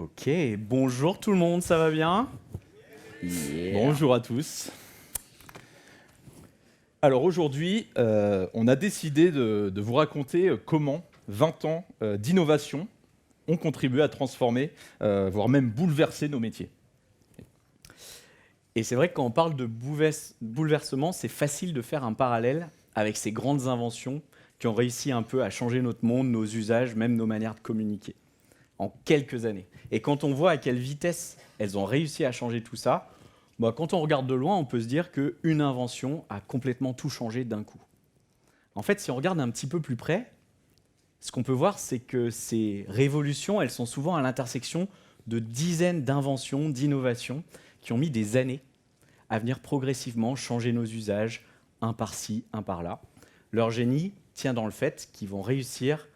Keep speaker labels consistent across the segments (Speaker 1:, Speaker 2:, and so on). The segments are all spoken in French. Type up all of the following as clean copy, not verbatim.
Speaker 1: Ok, bonjour tout le monde, ça va bien?
Speaker 2: Bonjour à tous. Alors aujourd'hui, on a décidé de vous raconter comment 20 ans d'innovation ont contribué à transformer, voire même bouleverser nos métiers.
Speaker 1: Et c'est vrai que quand on parle de bouleversement, c'est facile de faire un parallèle avec ces grandes inventions qui ont réussi un peu à changer notre monde, nos usages, même nos manières de communiquer, en quelques années. Et quand on voit à quelle vitesse elles ont réussi à changer tout ça, quand on regarde de loin, on peut se dire qu'une invention a complètement tout changé d'un coup. En fait, si on regarde un petit peu plus près, ce qu'on peut voir, c'est que ces révolutions, elles sont souvent à l'intersection de dizaines d'inventions, d'innovations, qui ont mis des années à venir progressivement changer nos usages, un par-ci, un par-là. Leur génie tient dans le fait qu'ils vont réussir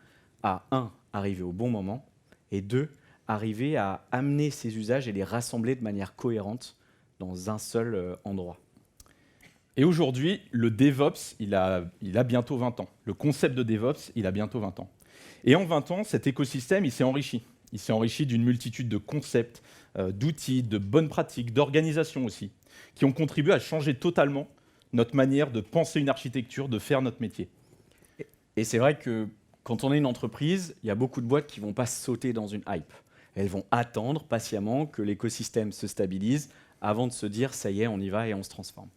Speaker 1: à, arriver au bon moment, et deux, arriver à amener ces usages et les rassembler de manière cohérente dans un seul endroit.
Speaker 2: Et aujourd'hui, le DevOps, il a bientôt 20 ans. Le concept de DevOps, il a bientôt 20 ans. Et en 20 ans, cet écosystème, il s'est enrichi. Il s'est enrichi d'une multitude de concepts, d'outils, de bonnes pratiques, d'organisation aussi, qui ont contribué à changer totalement notre manière de penser une architecture, de faire notre métier.
Speaker 1: Et c'est vrai que quand on est une entreprise, il y a beaucoup de boîtes qui ne vont pas sauter dans une hype. Elles vont attendre patiemment que l'écosystème se stabilise avant de se dire « ça y est, on y va et on se transforme ».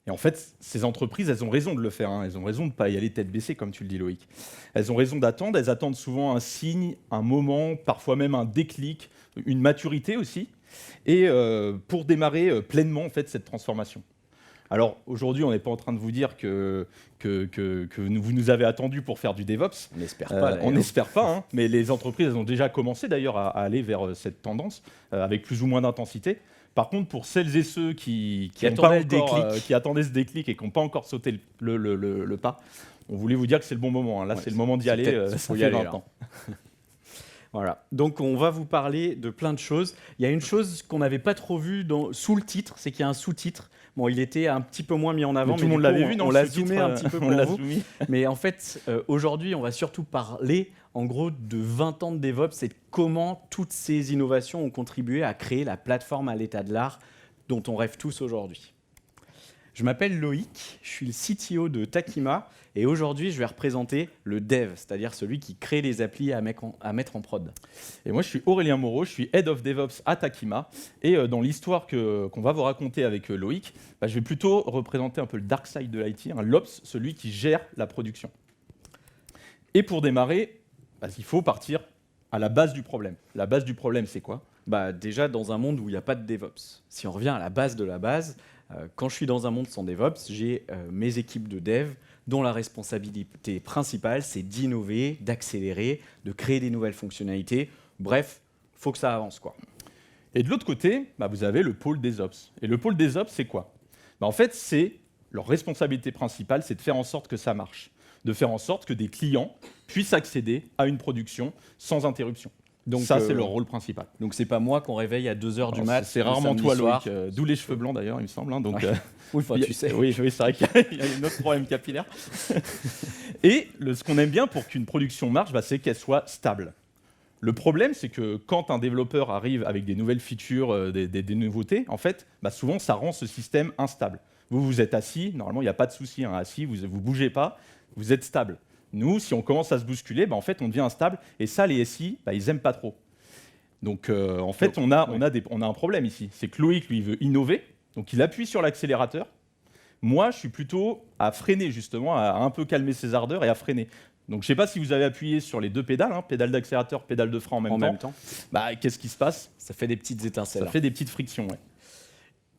Speaker 2: Et en fait, ces entreprises, elles ont raison de le faire. Elles ont raison de ne pas y aller tête baissée, comme tu le dis, Loïc. Elles ont raison d'attendre. Elles attendent souvent un signe, un moment, parfois même un déclic, une maturité aussi, et pour démarrer pleinement en fait, cette transformation. Alors aujourd'hui, on n'est pas en train de vous dire que vous nous avez attendus pour faire du DevOps.
Speaker 1: On n'espère pas.
Speaker 2: On n'espère pas, mais les entreprises elles ont déjà commencé d'ailleurs à aller vers cette tendance, avec plus ou moins d'intensité. Par contre, pour celles et ceux qui attendaient ce déclic et qui n'ont pas encore sauté le pas, on voulait vous dire que c'est le bon moment. Là, c'est le moment d'y aller.
Speaker 1: Ça fait 20 ans. Voilà. Donc, on va vous parler de plein de choses. Il y a une chose qu'on n'avait pas trop vue sous le titre, c'est qu'il y a un sous-titre. Bon, il était un petit peu moins mis en avant,
Speaker 2: mais tout le monde l'avait vu, non?
Speaker 1: On l'a zoomé un petit peu pour vous. Mais en fait, aujourd'hui, on va surtout parler, en gros, de 20 ans de DevOps et de comment toutes ces innovations ont contribué à créer la plateforme à l'état de l'art dont on rêve tous aujourd'hui. Je m'appelle Loïc, je suis le CTO de Takima et aujourd'hui, je vais représenter le dev, c'est-à-dire celui qui crée les applis à mettre en prod.
Speaker 2: Et moi, je suis Aurélien Moreau, je suis Head of DevOps à Takima. Et dans l'histoire qu'on va vous raconter avec Loïc, je vais plutôt représenter un peu le dark side de l'IT, l'Ops, celui qui gère la production. Et pour démarrer, il faut partir à la base du problème. La base du problème, c'est quoi?
Speaker 1: Déjà, dans un monde où il n'y a pas de DevOps. Si on revient à la base de la base, quand je suis dans un monde sans DevOps, j'ai mes équipes de dev dont la responsabilité principale, c'est d'innover, d'accélérer, de créer des nouvelles fonctionnalités. Bref, il faut que ça avance, quoi.
Speaker 2: Et de l'autre côté, vous avez le pôle des Ops. Et le pôle des Ops, c'est quoi? En fait, c'est leur responsabilité principale, c'est de faire en sorte que ça marche, de faire en sorte que des clients puissent accéder à une production sans interruption. Donc ça, c'est leur rôle principal.
Speaker 1: Donc c'est pas moi qu'on réveille à 2h du mat.
Speaker 2: C'est rarement toi, Loïc. D'où les cheveux blancs d'ailleurs, il me semble. Donc,
Speaker 1: oui, tu sais.
Speaker 2: Oui, c'est vrai qu'il y a un autre problème capillaire. Et ce qu'on aime bien pour qu'une production marche, c'est qu'elle soit stable. Le problème, c'est que quand un développeur arrive avec des nouvelles features, des nouveautés, en fait, souvent ça rend ce système instable. Vous êtes assis, normalement il n'y a pas de souci, assis, vous ne bougez pas, vous êtes stable. Nous, si on commence à se bousculer, en fait, on devient instable. Et ça, les SI, ils n'aiment pas trop. Donc, en fait, on a un problème ici. C'est que Loïc, lui, il veut innover. Donc, il appuie sur l'accélérateur. Moi, je suis plutôt à freiner, justement, à un peu calmer ses ardeurs et à freiner. Donc, je ne sais pas si vous avez appuyé sur les deux pédales, pédale d'accélérateur, pédale de frein en même temps. Qu'est-ce qui se passe?
Speaker 1: Ça fait des petites étincelles.
Speaker 2: Ça fait des petites frictions, ouais.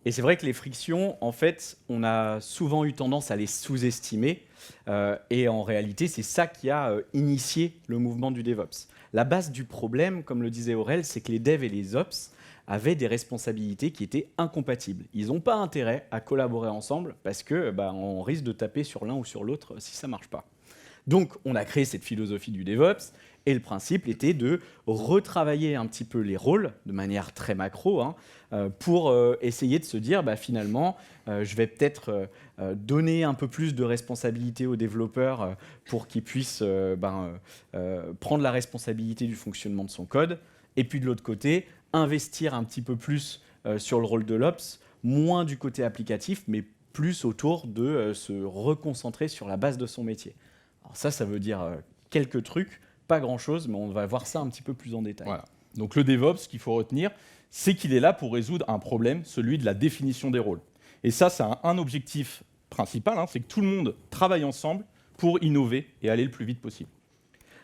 Speaker 1: Et c'est vrai que les frictions, en fait, on a souvent eu tendance à les sous-estimer. Et en réalité, c'est ça qui a initié le mouvement du DevOps. La base du problème, comme le disait Aurel, c'est que les devs et les ops avaient des responsabilités qui étaient incompatibles. Ils n'ont pas intérêt à collaborer ensemble parce qu'on risque de taper sur l'un ou sur l'autre si ça ne marche pas. Donc, on a créé cette philosophie du DevOps. Et le principe était de retravailler un petit peu les rôles de manière très macro pour essayer de se dire finalement, je vais peut-être donner un peu plus de responsabilité aux développeurs pour qu'ils puissent prendre la responsabilité du fonctionnement de son code. Et puis de l'autre côté, investir un petit peu plus sur le rôle de l'Ops, moins du côté applicatif, mais plus autour de se reconcentrer sur la base de son métier. Alors ça veut dire quelques trucs, pas grand-chose, mais on va voir ça un petit peu plus en détail.
Speaker 2: Voilà. Donc le DevOps, ce qu'il faut retenir, c'est qu'il est là pour résoudre un problème, celui de la définition des rôles. Et ça a un objectif principal, c'est que tout le monde travaille ensemble pour innover et aller le plus vite possible.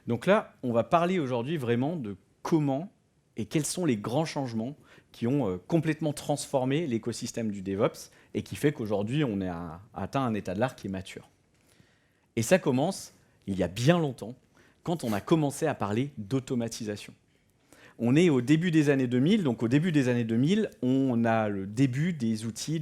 Speaker 1: Donc là, on va parler aujourd'hui vraiment de comment et quels sont les grands changements qui ont complètement transformé l'écosystème du DevOps et qui fait qu'aujourd'hui, on a atteint un état de l'art qui est mature. Et ça commence il y a bien longtemps, quand on a commencé à parler d'automatisation. On est au début des années 2000, donc au début des années 2000, on a le début des outils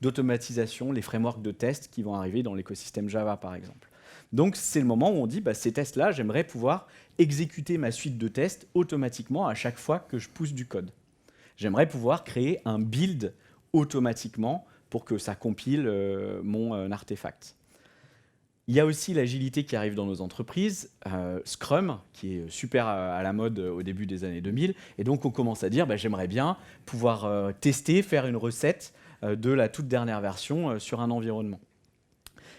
Speaker 1: d'automatisation, les frameworks de tests qui vont arriver dans l'écosystème Java, par exemple. Donc c'est le moment où on dit, ces tests-là, j'aimerais pouvoir exécuter ma suite de tests automatiquement à chaque fois que je pousse du code. J'aimerais pouvoir créer un build automatiquement pour que ça compile mon artefact. Il y a aussi l'agilité qui arrive dans nos entreprises, Scrum, qui est super à la mode au début des années 2000. Et donc, on commence à dire, j'aimerais bien pouvoir tester, faire une recette de la toute dernière version sur un environnement.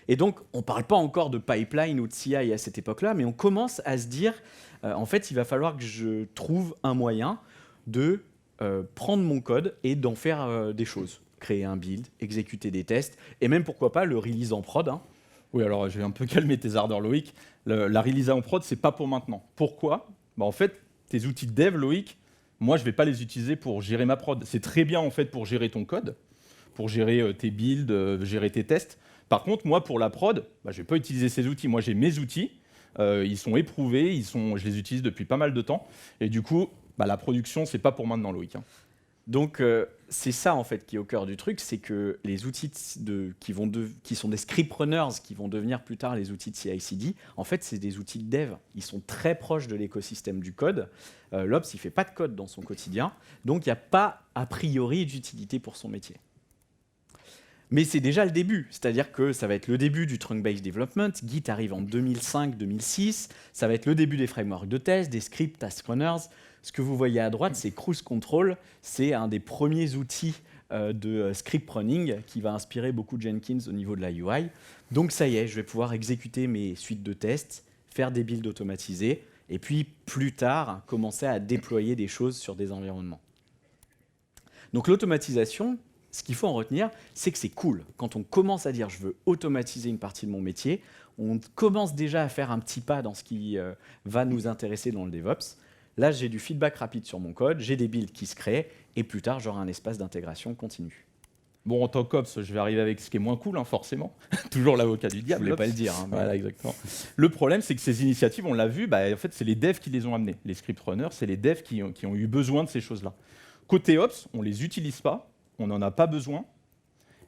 Speaker 1: Et donc, on ne parle pas encore de pipeline ou de CI à cette époque-là, mais on commence à se dire, en fait, il va falloir que je trouve un moyen de prendre mon code et d'en faire des choses. Créer un build, exécuter des tests, et même, pourquoi pas, le release en prod.
Speaker 2: Oui, alors je vais un peu calmer tes ardeurs, Loïc. La release en prod, c'est pas pour maintenant. Pourquoi ? En fait, tes outils de dev, Loïc, moi, je vais pas les utiliser pour gérer ma prod. C'est très bien, en fait, pour gérer ton code, pour gérer tes builds, gérer tes tests. Par contre, moi, pour la prod, je vais pas utiliser ces outils. Moi, j'ai mes outils. Ils sont éprouvés. Je les utilise depuis pas mal de temps. Et du coup, la production, c'est pas pour maintenant, Loïc.
Speaker 1: Donc, c'est ça, en fait, qui est au cœur du truc, c'est que les outils qui sont des script runners, qui vont devenir plus tard les outils de CI/CD, en fait, c'est des outils de dev. Ils sont très proches de l'écosystème du code. L'Ops, il ne fait pas de code dans son quotidien, donc il n'y a pas, a priori, d'utilité pour son métier. Mais c'est déjà le début, c'est-à-dire que ça va être le début du trunk-based development. Git arrive en 2005-2006, ça va être le début des frameworks de test, des script task runners. Ce que vous voyez à droite, c'est Cruise Control. C'est un des premiers outils de script running qui va inspirer beaucoup de Jenkins au niveau de la UI. Donc ça y est, je vais pouvoir exécuter mes suites de tests, faire des builds automatisés, et puis plus tard, commencer à déployer des choses sur des environnements. Donc l'automatisation, ce qu'il faut en retenir, c'est que c'est cool. Quand on commence à dire « je veux automatiser une partie de mon métier », on commence déjà à faire un petit pas dans ce qui va nous intéresser dans le DevOps. Là, j'ai du feedback rapide sur mon code, j'ai des builds qui se créent, et plus tard, j'aurai un espace d'intégration continue.
Speaker 2: Bon, en tant qu'Ops, je vais arriver avec ce qui est moins cool, forcément. Toujours l'avocat du diable.
Speaker 1: Je voulais pas le dire. Mais...
Speaker 2: Voilà, exactement. Le problème, c'est que ces initiatives, on l'a vu, en fait, c'est les devs qui les ont amenées. Les script runners, c'est les devs qui ont eu besoin de ces choses-là. Côté Ops, on ne les utilise pas, on n'en a pas besoin,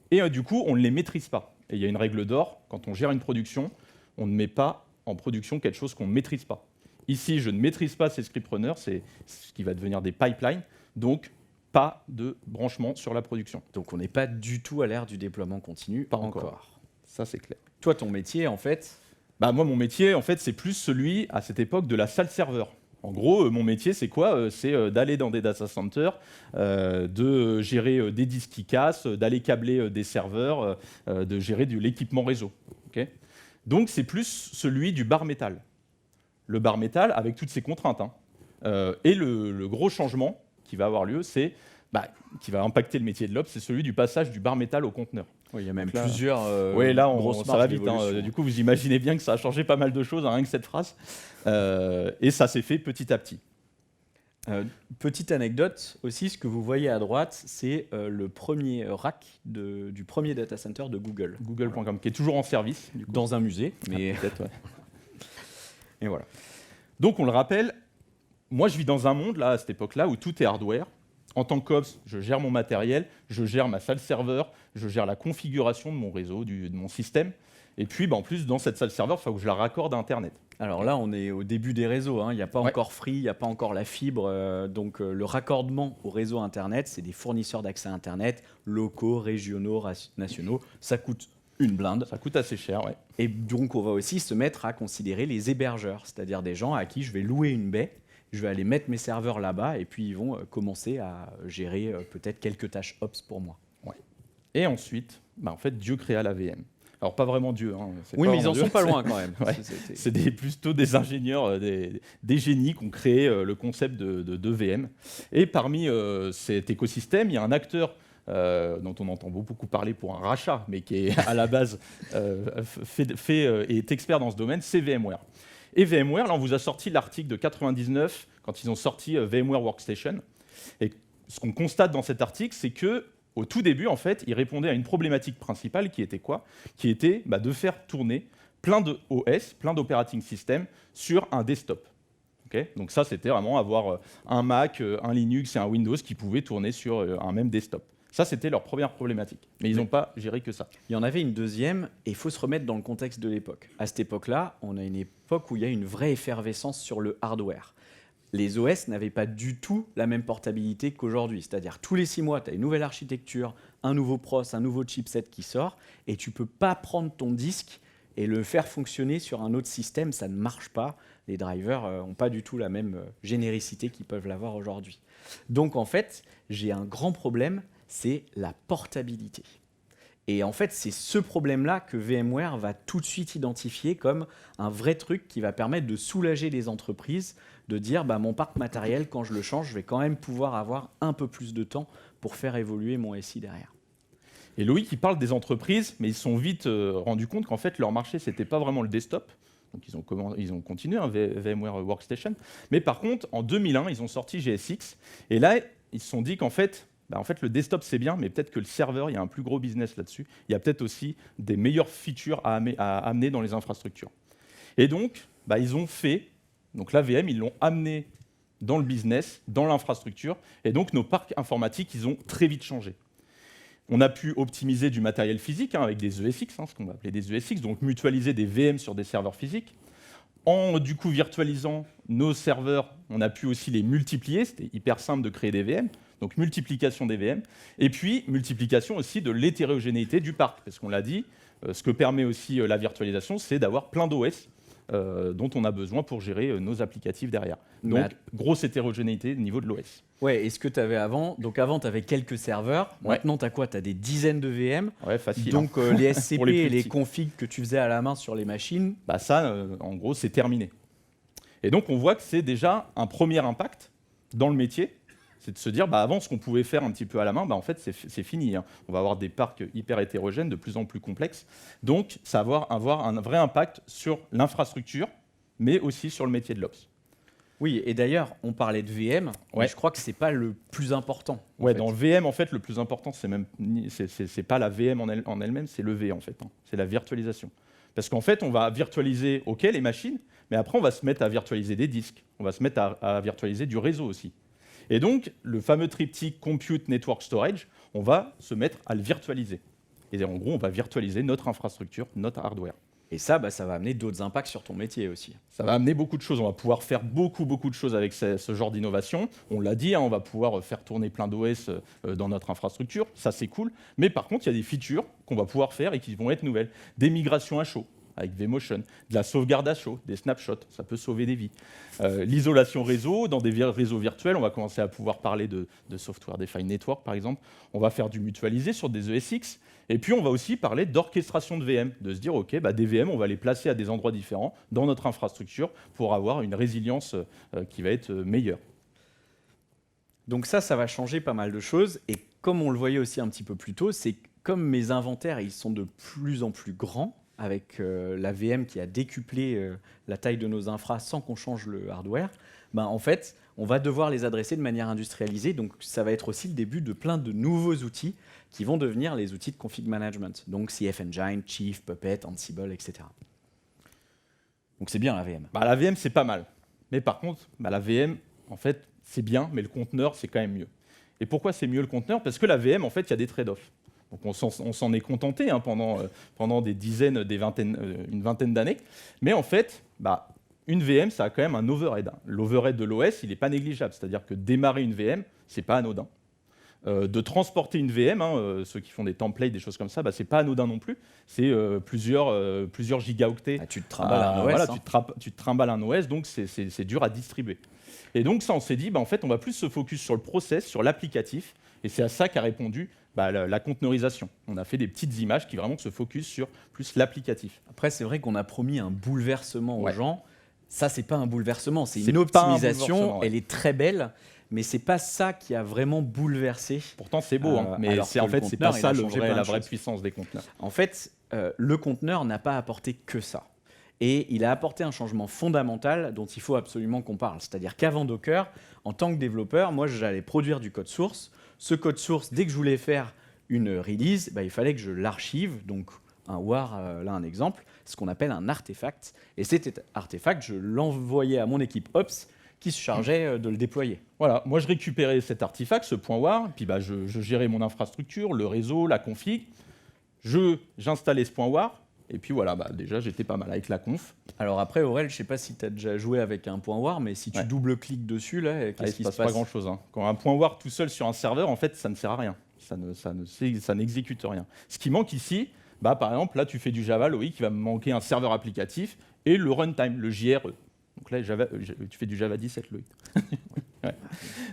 Speaker 2: et du coup, on ne les maîtrise pas. Et il y a une règle d'or, quand on gère une production, on ne met pas en production quelque chose qu'on ne maîtrise pas. Ici, je ne maîtrise pas ces script runners, c'est ce qui va devenir des pipelines, donc pas de branchement sur la production.
Speaker 1: Donc on n'est pas du tout à l'ère du déploiement continu.
Speaker 2: Pas encore. Ça, c'est clair.
Speaker 1: Toi, ton métier, en fait
Speaker 2: Moi, mon métier, en fait, c'est plus celui, à cette époque, de la salle serveur. En gros, mon métier, c'est quoi ? C'est d'aller dans des data centers, de gérer des disques qui cassent, d'aller câbler des serveurs, de gérer de l'équipement réseau. Okay ? Donc, c'est plus celui du bar métal. Le bar métal, avec toutes ses contraintes. Et le gros changement qui va avoir lieu, qui va impacter le métier de l'Ops, c'est celui du passage du bar métal au conteneur.
Speaker 1: Oui, il y a même plusieurs grosses
Speaker 2: ça va vite. Du coup, vous imaginez bien que ça a changé pas mal de choses, rien que cette phrase. Et ça s'est fait petit à petit.
Speaker 1: Petite anecdote aussi, ce que vous voyez à droite, c'est le premier rack du premier data center de Google.
Speaker 2: Google.com, qui est toujours en service.
Speaker 1: Dans un musée. Mais...
Speaker 2: peut-être, ouais.
Speaker 1: Et voilà.
Speaker 2: Donc, on le rappelle, moi, je vis dans un monde, là, à cette époque-là, où tout est hardware. En tant qu'Ops, je gère mon matériel, je gère ma salle serveur, je gère la configuration de mon réseau, de mon système. Et puis, en plus, dans cette salle serveur, il faut que je la raccorde à Internet.
Speaker 1: Alors là, on est au début des réseaux. Il n'y a pas encore Free, il n'y a pas encore la fibre. Donc, le raccordement au réseau Internet, c'est des fournisseurs d'accès à Internet, locaux, régionaux, nationaux. Ça coûte une blinde.
Speaker 2: Ça coûte assez cher, ouais.
Speaker 1: Et donc, on va aussi se mettre à considérer les hébergeurs, c'est-à-dire des gens à qui je vais louer une baie je vais aller mettre mes serveurs là-bas et puis ils vont commencer à gérer peut-être quelques tâches Ops pour moi.
Speaker 2: Ouais. Et ensuite, en fait, Dieu créa la VM. Alors pas vraiment Dieu. Hein,
Speaker 1: oui, mais ils en
Speaker 2: Dieu,
Speaker 1: sont pas loin quand même.
Speaker 2: Ouais, c'est plutôt des ingénieurs, des génies qui ont créé le concept de VM. Et parmi cet écosystème, il y a un acteur dont on entend beaucoup parler pour un rachat, mais qui est à la base est expert dans ce domaine, c'est VMware. Et VMware, là, on vous a sorti l'article de 99 quand ils ont sorti VMware Workstation. Et ce qu'on constate dans cet article, c'est que au tout début, en fait, ils répondaient à une problématique principale qui était quoi? Qui était de faire tourner plein de OS, plein d'operating systems sur un desktop. Okay, donc ça, c'était vraiment avoir un Mac, un Linux et un Windows qui pouvaient tourner sur un même desktop. Ça, c'était leur première problématique. Mais ils n'ont pas géré que ça.
Speaker 1: Il y en avait une deuxième, et il faut se remettre dans le contexte de l'époque. À cette époque-là, on a une époque où il y a une vraie effervescence sur le hardware. Les OS n'avaient pas du tout la même portabilité qu'aujourd'hui. C'est-à-dire, tous les 6 mois, tu as une nouvelle architecture, un nouveau pros, un nouveau chipset qui sort, et tu ne peux pas prendre ton disque et le faire fonctionner sur un autre système. Ça ne marche pas. Les drivers n'ont pas du tout la même généricité qu'ils peuvent l'avoir aujourd'hui. Donc, en fait, j'ai un grand problème, c'est la portabilité. Et en fait, c'est ce problème-là que VMware va tout de suite identifier comme un vrai truc qui va permettre de soulager les entreprises, de dire mon parc matériel, quand je le change, je vais quand même pouvoir avoir un peu plus de temps pour faire évoluer mon SI derrière.
Speaker 2: Et Loïc, il parle des entreprises, mais ils se sont vite rendus compte qu'en fait, leur marché, ce n'était pas vraiment le desktop. Donc ils ont continué VMware Workstation. Mais par contre, en 2001, ils ont sorti GSX. Et là, ils se sont dit qu'en fait, le desktop, c'est bien, mais peut-être que le serveur, il y a un plus gros business là-dessus. Il y a peut-être aussi des meilleures features à amener dans les infrastructures. Et donc, ils ont fait, donc la VM, ils l'ont amené dans le business, dans l'infrastructure. Et donc, nos parcs informatiques, ils ont très vite changé. On a pu optimiser du matériel physique avec des ESX, ce qu'on va appeler des ESX, donc mutualiser des VM sur des serveurs physiques. En du coup virtualisant nos serveurs, on a pu aussi les multiplier. C'était hyper simple de créer des VM. Donc multiplication des VM, et puis multiplication aussi de l'hétérogénéité du parc, parce qu'on l'a dit, ce que permet aussi la virtualisation, c'est d'avoir plein d'OS dont on a besoin pour gérer nos applicatifs derrière. Donc grosse hétérogénéité au niveau de l'OS.
Speaker 1: Ouais, et ce que tu avais avant, donc avant tu avais quelques serveurs, maintenant tu as quoi? Tu as des dizaines de VM,
Speaker 2: facile,
Speaker 1: donc les SCP et les configs que tu faisais à la main sur les machines.
Speaker 2: Ça, en gros, c'est terminé. Et donc on voit que c'est déjà un premier impact dans le métier. C'est de se dire, avant, ce qu'on pouvait faire un petit peu à la main, en fait, c'est fini. Hein. On va avoir des parcs hyper hétérogènes, de plus en plus complexes. Donc, ça va avoir un vrai impact sur l'infrastructure, mais aussi sur le métier de l'Ops.
Speaker 1: Oui, et d'ailleurs, on parlait de VM, mais je crois que ce n'est pas le plus important.
Speaker 2: Dans le VM, en fait, le plus important, c'est pas la VM en elle-même, c'est le V, en fait. Hein. C'est la virtualisation. Parce qu'en fait, on va virtualiser, les machines, mais après, on va se mettre à virtualiser des disques. On va se mettre à virtualiser du réseau aussi. Et donc, le fameux triptyque Compute, Network, Storage, on va se mettre à le virtualiser. Et en gros, on va virtualiser notre infrastructure, notre hardware.
Speaker 1: Et ça, ça va amener d'autres impacts sur ton métier aussi.
Speaker 2: Ça va amener beaucoup de choses. On va pouvoir faire beaucoup de choses avec ce genre d'innovation. On l'a dit, on va pouvoir faire tourner plein d'OS dans notre infrastructure. Ça, c'est cool. Mais par contre, il y a des features qu'on va pouvoir faire et qui vont être nouvelles. Des migrations à chaud avec vMotion, de la sauvegarde à chaud, des snapshots, ça peut sauver des vies. L'isolation réseau, dans des réseaux virtuels, on va commencer à pouvoir parler de Software Defined Network, par exemple. On va faire du mutualisé sur des ESX. Et puis, on va aussi parler d'orchestration de VM, de se dire, des VM, on va les placer à des endroits différents dans notre infrastructure pour avoir une résilience qui va être meilleure.
Speaker 1: Donc ça va changer pas mal de choses. Et comme on le voyait aussi un petit peu plus tôt, c'est comme mes inventaires, ils sont de plus en plus grands, avec la VM qui a décuplé la taille de nos infras sans qu'on change le hardware, en fait, on va devoir les adresser de manière industrialisée. Donc, ça va être aussi le début de plein de nouveaux outils qui vont devenir les outils de config management. Donc, CF Engine, Chief, Puppet, Ansible, etc. Donc, c'est bien la VM.
Speaker 2: La VM, c'est pas mal. Mais par contre, la VM, en fait, c'est bien, mais le conteneur, c'est quand même mieux. Et pourquoi c'est mieux le conteneur? Parce que la VM, en fait, il y a des trade-offs. Donc on s'en est contenté pendant des dizaines, une vingtaine d'années. Mais en fait, une VM, ça a quand même un overhead. L'overhead de l'OS, il n'est pas négligeable. C'est-à-dire que démarrer une VM, ce n'est pas anodin. De transporter une VM, ceux qui font des templates, des choses comme ça, c'est pas anodin non plus. C'est plusieurs gigaoctets.
Speaker 1: Tu te trimbales un OS.
Speaker 2: Tu te trimbales un OS, donc c'est dur à distribuer. Et donc ça, on s'est dit, en fait, on va plus se focus sur le process, sur l'applicatif, et c'est à ça qu'a répondu la conteneurisation. On a fait des petites images qui vraiment se focus sur plus l'applicatif.
Speaker 1: Après, c'est vrai qu'on a promis un bouleversement aux gens. Ça, c'est pas un bouleversement, c'est
Speaker 2: C'est
Speaker 1: une
Speaker 2: pas un
Speaker 1: optimisation.
Speaker 2: bouleversement, ouais.
Speaker 1: Elle est très belle, mais c'est pas ça qui a vraiment bouleversé.
Speaker 2: Pourtant, c'est beau, mais
Speaker 1: alors
Speaker 2: c'est
Speaker 1: que
Speaker 2: en fait,
Speaker 1: le
Speaker 2: c'est pas
Speaker 1: conteneur, il
Speaker 2: ça
Speaker 1: a changé plein de
Speaker 2: la vraie
Speaker 1: choses.
Speaker 2: puissance des conteneurs.
Speaker 1: En fait, le conteneur n'a pas apporté que ça. Et il a apporté un changement fondamental dont il faut absolument qu'on parle. C'est-à-dire qu'avant Docker, en tant que développeur, moi, j'allais produire du code source. Ce code source, dès que je voulais faire une release, il fallait que je l'archive. Donc, un war, là, un exemple, ce qu'on appelle un artefact. Et cet artefact, je l'envoyais à mon équipe Ops qui se chargeait de le déployer.
Speaker 2: Voilà, moi, je récupérais cet artefact, ce point war, puis je gérais mon infrastructure, le réseau, la config. J'installais ce point war. Et puis voilà, déjà j'étais pas mal avec la conf.
Speaker 1: Alors après, Aurel, je sais pas si tu as déjà joué avec un point war, mais si tu double-cliques dessus, là, qu'est-ce qui se passe ?
Speaker 2: Pas grand-chose. Quand un point war tout seul sur un serveur, en fait, ça ne sert à rien. Ça n'exécute rien. Ce qui manque ici, par exemple, là tu fais du Java, Loïc, il va me manquer un serveur applicatif et le runtime, le JRE. Donc là, tu fais du Java 17, Loïc. Ouais.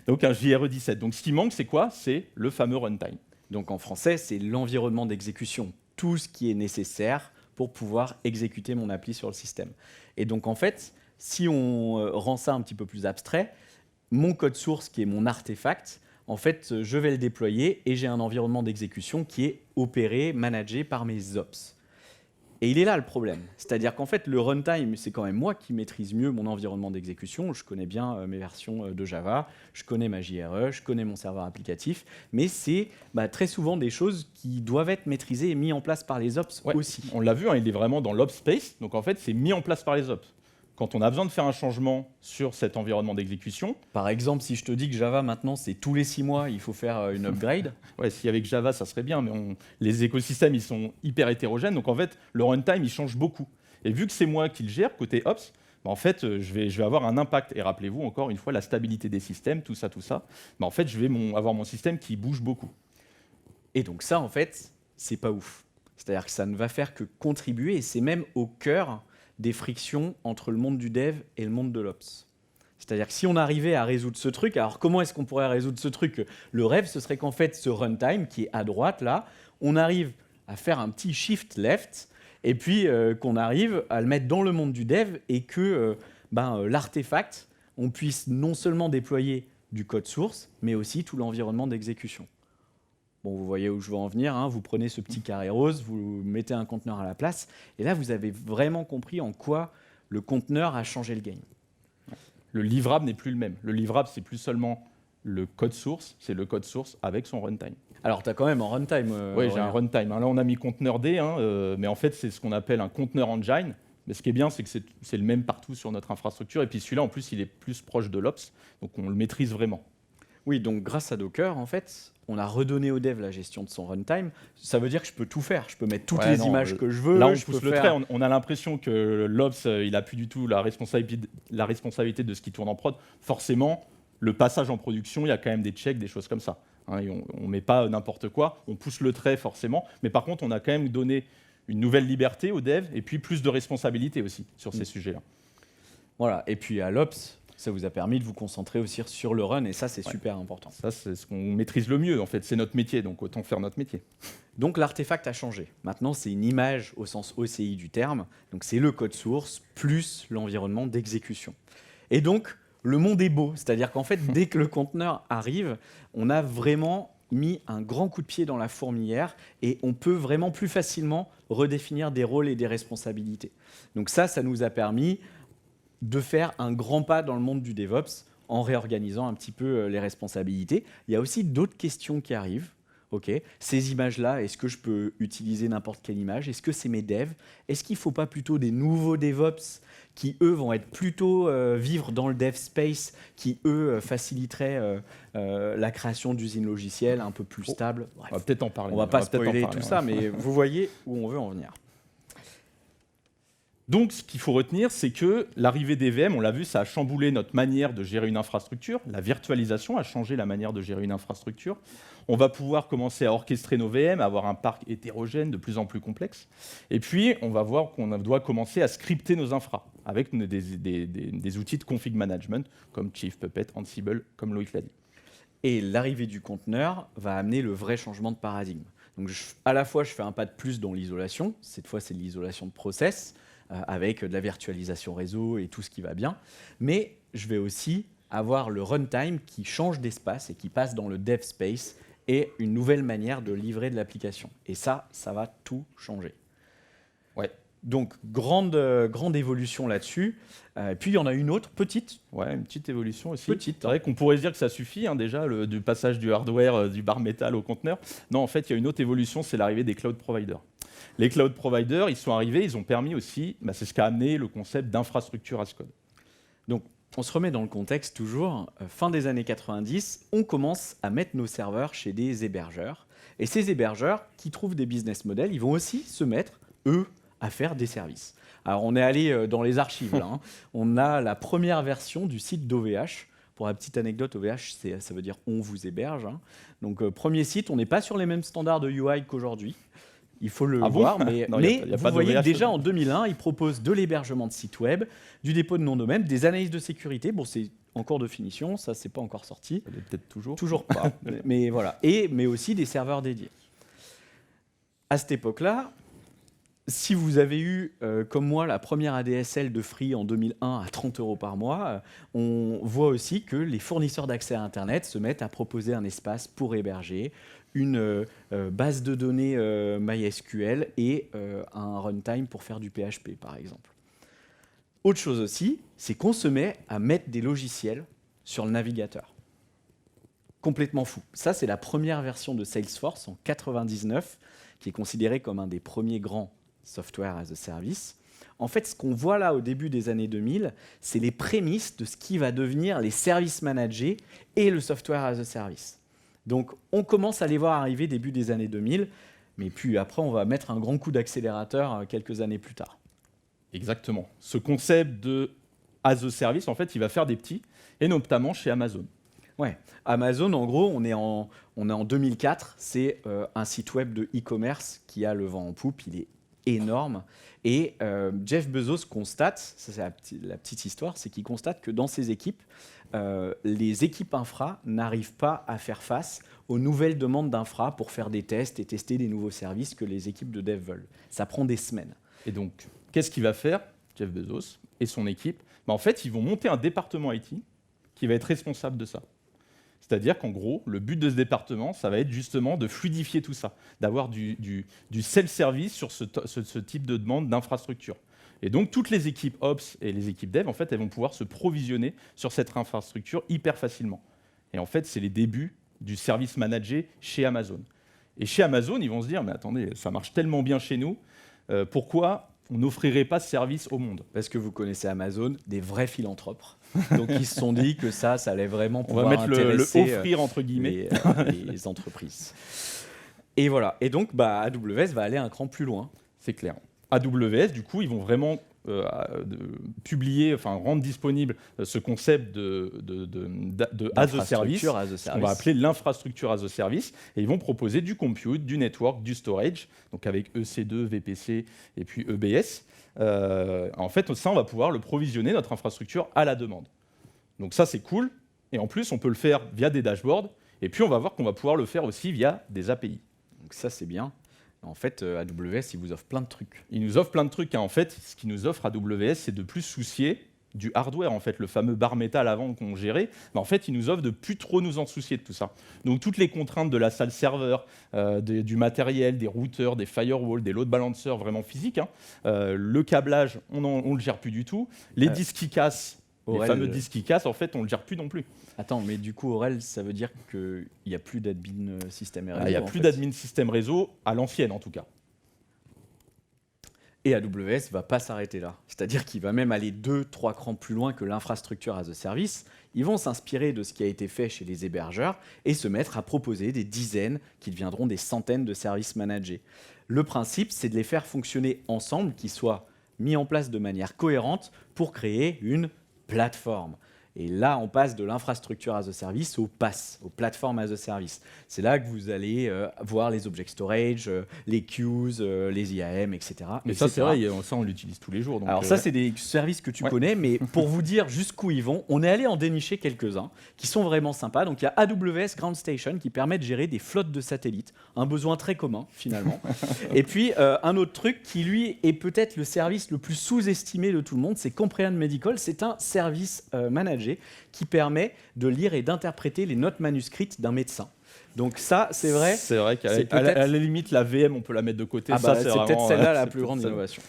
Speaker 2: Donc un JRE 17. Donc ce qui manque, c'est quoi ? C'est le fameux runtime.
Speaker 1: Donc en français, c'est l'environnement d'exécution. Tout ce qui est nécessaire pour pouvoir exécuter mon appli sur le système. Et donc en fait, si on rend ça un petit peu plus abstrait, mon code source qui est mon artefact, en fait, je vais le déployer et j'ai un environnement d'exécution qui est opéré, managé par mes ops. Et il est là le problème. C'est-à-dire qu'en fait, le runtime, c'est quand même moi qui maîtrise mieux mon environnement d'exécution. Je connais bien mes versions de Java, je connais ma JRE, je connais mon serveur applicatif. Mais c'est très souvent des choses qui doivent être maîtrisées et mises en place par les ops aussi.
Speaker 2: On l'a vu, il est vraiment dans l'ops space. Donc en fait, c'est mis en place par les ops. Quand on a besoin de faire un changement sur cet environnement d'exécution.
Speaker 1: Par exemple, si je te dis que Java, maintenant, c'est tous les 6 mois, il faut faire une upgrade.
Speaker 2: Ouais, si avec Java, ça serait bien, mais les écosystèmes, ils sont hyper hétérogènes. Donc, en fait, le runtime, il change beaucoup. Et vu que c'est moi qui le gère, côté Ops, en fait, je vais avoir un impact. Et rappelez-vous, encore une fois, la stabilité des systèmes, tout ça. En fait, je vais avoir mon système qui bouge beaucoup.
Speaker 1: Et donc ça, en fait, c'est pas ouf. C'est-à-dire que ça ne va faire que contribuer, et c'est même au cœur des frictions entre le monde du dev et le monde de l'ops. C'est-à-dire que si on arrivait à résoudre ce truc, alors comment est-ce qu'on pourrait résoudre ce truc ? Le rêve, ce serait qu'en fait, ce runtime qui est à droite, là, on arrive à faire un petit shift left, et puis qu'on arrive à le mettre dans le monde du dev, et que l'artefact, on puisse non seulement déployer du code source, mais aussi tout l'environnement d'exécution. Bon, vous voyez où je veux en venir, hein. Vous prenez ce petit carré rose, vous mettez un conteneur à la place, et là, vous avez vraiment compris en quoi le conteneur a changé le game.
Speaker 2: Le livrable n'est plus le même. Le livrable, c'est plus seulement le code source, c'est le code source avec son runtime.
Speaker 1: Alors, tu as quand même un runtime.
Speaker 2: Oui, j'ai un runtime. Là, on a mis conteneur D, mais en fait, c'est ce qu'on appelle un conteneur engine. Mais ce qui est bien, c'est que c'est le même partout sur notre infrastructure. Et puis celui-là, en plus, il est plus proche de l'Ops, donc on le maîtrise vraiment.
Speaker 1: Oui, donc grâce à Docker, en fait, on a redonné au dev la gestion de son runtime. Ça veut dire que je peux tout faire. Je peux mettre toutes les images que je veux.
Speaker 2: Là, on pousse le trait. On a l'impression que l'Ops, il n'a plus du tout la responsabilité de ce qui tourne en prod. Forcément, le passage en production, il y a quand même des checks, des choses comme ça. On ne met pas n'importe quoi. On pousse le trait, forcément. Mais par contre, on a quand même donné une nouvelle liberté aux devs et puis plus de responsabilité aussi sur ces sujets-là.
Speaker 1: Voilà. Et puis à l'Ops, ça vous a permis de vous concentrer aussi sur le run, et ça, c'est super important.
Speaker 2: Ça, c'est ce qu'on maîtrise le mieux, en fait. C'est notre métier, donc autant faire notre métier.
Speaker 1: Donc, l'artefact a changé. Maintenant, c'est une image au sens OCI du terme. Donc, c'est le code source plus l'environnement d'exécution. Et donc, le monde est beau. C'est-à-dire qu'en fait, dès que le conteneur arrive, on a vraiment mis un grand coup de pied dans la fourmilière, et on peut vraiment plus facilement redéfinir des rôles et des responsabilités. Donc ça nous a permis de faire un grand pas dans le monde du DevOps en réorganisant un petit peu les responsabilités. Il y a aussi d'autres questions qui arrivent. Okay. Ces images-là, est-ce que je peux utiliser n'importe quelle image ? Est-ce que c'est mes devs ? Est-ce qu'il ne faut pas plutôt des nouveaux DevOps qui, eux, vont être plutôt vivre dans le dev space, qui, eux, faciliteraient la création d'usines logicielles un peu plus stables ? Bref,
Speaker 2: on va peut-être en parler.
Speaker 1: On ne va pas spoiler tout ça, mais vous voyez où on veut en venir.
Speaker 2: Donc, ce qu'il faut retenir, c'est que l'arrivée des VM, on l'a vu, ça a chamboulé notre manière de gérer une infrastructure. La virtualisation a changé la manière de gérer une infrastructure. On va pouvoir commencer à orchestrer nos VM, à avoir un parc hétérogène de plus en plus complexe. Et puis, on va voir qu'on doit commencer à scripter nos infras avec des outils de config management comme Chief, Puppet, Ansible, comme Loïc l'a dit.
Speaker 1: Et l'arrivée du conteneur va amener le vrai changement de paradigme. Donc, à la fois, je fais un pas de plus dans l'isolation. Cette fois, c'est de l'isolation de process, avec de la virtualisation réseau et tout ce qui va bien. Mais je vais aussi avoir le runtime qui change d'espace et qui passe dans le dev space et une nouvelle manière de livrer de l'application. Et ça va tout changer.
Speaker 2: Ouais.
Speaker 1: Donc, grande évolution là-dessus. Puis, il y en a une autre, petite.
Speaker 2: Ouais, une petite évolution aussi.
Speaker 1: Petite.
Speaker 2: C'est vrai qu'on pourrait se dire que ça suffit, déjà, du passage du hardware, du bar métal au conteneur. Non, en fait, il y a une autre évolution, c'est l'arrivée des cloud providers. Les cloud providers, ils sont arrivés, ils ont permis aussi, c'est ce qu'a amené le concept d'infrastructure as code.
Speaker 1: Donc, on se remet dans le contexte toujours. Fin des années 90, on commence à mettre nos serveurs chez des hébergeurs. Et ces hébergeurs qui trouvent des business models, ils vont aussi se mettre, eux, à faire des services. Alors, on est allé dans les archives, là. On a la première version du site d'OVH. Pour la petite anecdote, OVH, ça veut dire « on vous héberge ». Donc, premier site, on n'est pas sur les mêmes standards de UI qu'aujourd'hui. Il faut le voir, mais,
Speaker 2: non,
Speaker 1: mais
Speaker 2: y a
Speaker 1: vous
Speaker 2: pas
Speaker 1: voyez que
Speaker 2: d'OVH,
Speaker 1: déjà en 2001, ils proposent de l'hébergement de sites web, du dépôt de nom de domaine, des analyses de sécurité. Bon, c'est en cours de finition, ça, c'est pas encore sorti.
Speaker 2: Peut-être toujours.
Speaker 1: Toujours pas, mais voilà. Mais aussi des serveurs dédiés. À cette époque-là, si vous avez eu, comme moi, la première ADSL de Free en 2001 à 30 € par mois, on voit aussi que les fournisseurs d'accès à Internet se mettent à proposer un espace pour héberger, une base de données MySQL et un runtime pour faire du PHP, par exemple. Autre chose aussi, c'est qu'on se met à mettre des logiciels sur le navigateur. Complètement fou. Ça, c'est la première version de Salesforce en 99, qui est considérée comme un des premiers grands software as a service. En fait, ce qu'on voit là au début des années 2000, c'est les prémices de ce qui va devenir les services managés et le software as a service. Donc, on commence à les voir arriver début des années 2000, mais puis après, on va mettre un grand coup d'accélérateur quelques années plus tard.
Speaker 2: Exactement. Ce concept de as a service, en fait, il va faire des petits, et notamment chez Amazon.
Speaker 1: Ouais. Amazon, en gros, on est en 2004. C'est un site web de e-commerce qui a le vent en poupe. Il est énorme. Et Jeff Bezos constate, ça c'est la petite histoire, c'est qu'il constate que dans ses équipes, les équipes infra n'arrivent pas à faire face aux nouvelles demandes d'infra pour faire des tests et tester des nouveaux services que les équipes de dev veulent. Ça prend des semaines.
Speaker 2: Et donc, qu'est-ce qu'il va faire, Jeff Bezos et son équipe? En fait, ils vont monter un département IT qui va être responsable de ça. C'est-à-dire qu'en gros, le but de ce département, ça va être justement de fluidifier tout ça, d'avoir du self-service sur ce type de demande d'infrastructure. Et donc, toutes les équipes Ops et les équipes Dev, en fait, elles vont pouvoir se provisionner sur cette infrastructure hyper facilement. Et en fait, c'est les débuts du service managé chez Amazon. Et chez Amazon, ils vont se dire, mais attendez, ça marche tellement bien chez nous, pourquoi on n'offrirait pas ce service au monde?
Speaker 1: Parce que vous connaissez Amazon, des vrais philanthropes. Donc ils se sont dit que ça allait vraiment pouvoir
Speaker 2: intéresser... On va mettre le offrir entre guillemets
Speaker 1: les entreprises. Et voilà. Et donc AWS va aller un cran plus loin.
Speaker 2: C'est clair. AWS, du coup, ils vont vraiment publier, enfin rendre disponible ce concept de as a service, qu'on va appeler l'infrastructure as a service, et ils vont proposer du compute, du network, du storage, donc avec EC2, VPC et puis EBS. En fait, ça, on va pouvoir le provisionner, notre infrastructure, à la demande. Donc ça, c'est cool. Et en plus, on peut le faire via des dashboards. Et puis, on va voir qu'on va pouvoir le faire aussi via des API.
Speaker 1: Donc ça, c'est bien. En fait, AWS, il vous offre plein de trucs.
Speaker 2: Il nous offre plein de trucs. En fait, ce qu'il nous offre AWS, c'est de plus soucier du hardware, en fait, le fameux bar métal avant qu'on gérait. Mais en fait, il nous offre de plus trop nous en soucier de tout ça. Donc, toutes les contraintes de la salle serveur, du matériel, des routeurs, des firewalls, des load balancers vraiment physiques, le câblage, on ne le gère plus du tout. Les disques qui cassent, les fameux disques qui cassent, en fait, on ne le gère plus non plus.
Speaker 1: Attends, mais du coup, Aurel, ça veut dire qu'il n'y a plus d'admin système réseau?
Speaker 2: Il n'y a plus d'admin système réseau, à l'ancienne en tout cas.
Speaker 1: Et AWS ne va pas s'arrêter là. C'est-à-dire qu'il va même aller 2-3 crans plus loin que l'infrastructure as a service. Ils vont s'inspirer de ce qui a été fait chez les hébergeurs et se mettre à proposer des dizaines qui deviendront des centaines de services managés. Le principe, c'est de les faire fonctionner ensemble, qu'ils soient mis en place de manière cohérente pour créer une plateforme. Et là, on passe de l'infrastructure as a service au PaaS, aux plateformes as a service. C'est là que vous allez voir les object storage, les queues, les IAM, etc.
Speaker 2: Mais ça, c'est vrai, ça, on l'utilise tous les jours. Donc,
Speaker 1: alors ça, c'est des services que tu connais, mais pour vous dire jusqu'où ils vont, on est allé en dénicher quelques-uns qui sont vraiment sympas. Donc il y a AWS Ground Station qui permet de gérer des flottes de satellites, un besoin très commun finalement. Et puis un autre truc qui lui est peut-être le service le plus sous-estimé de tout le monde, c'est Comprehend Medical. C'est un service managé qui permet de lire et d'interpréter les notes manuscrites d'un médecin. Donc ça, c'est vrai.
Speaker 2: C'est vrai qu'à la limite, la VM, on peut la mettre de côté.
Speaker 1: C'est peut-être celle-là la plus grande innovation.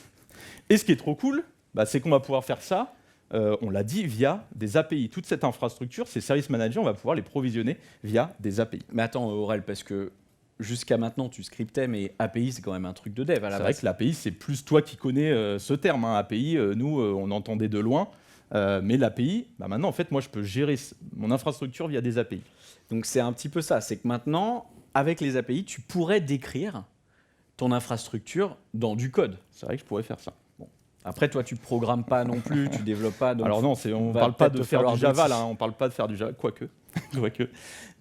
Speaker 2: Et ce qui est trop cool, c'est qu'on va pouvoir faire ça, on l'a dit, via des API. Toute cette infrastructure, ces services managers, on va pouvoir les provisionner via des API.
Speaker 1: Mais attends, Aurel, parce que jusqu'à maintenant, tu scriptais, mais API, c'est quand même un truc de dev à la base.
Speaker 2: C'est vrai que l'API, c'est plus toi qui connais ce terme. API, nous, on entendait de loin. Mais l'API, maintenant, en fait, moi, je peux gérer mon infrastructure via des API.
Speaker 1: Donc, c'est un petit peu ça. C'est que maintenant, avec les API, tu pourrais décrire ton infrastructure dans du code.
Speaker 2: C'est vrai que je pourrais faire ça.
Speaker 1: Bon. Après, toi, tu ne programmes pas non plus, tu ne développes pas. Donc
Speaker 2: alors non, on ne parle pas de faire du Java, là. On ne parle pas de faire du Java, quoique.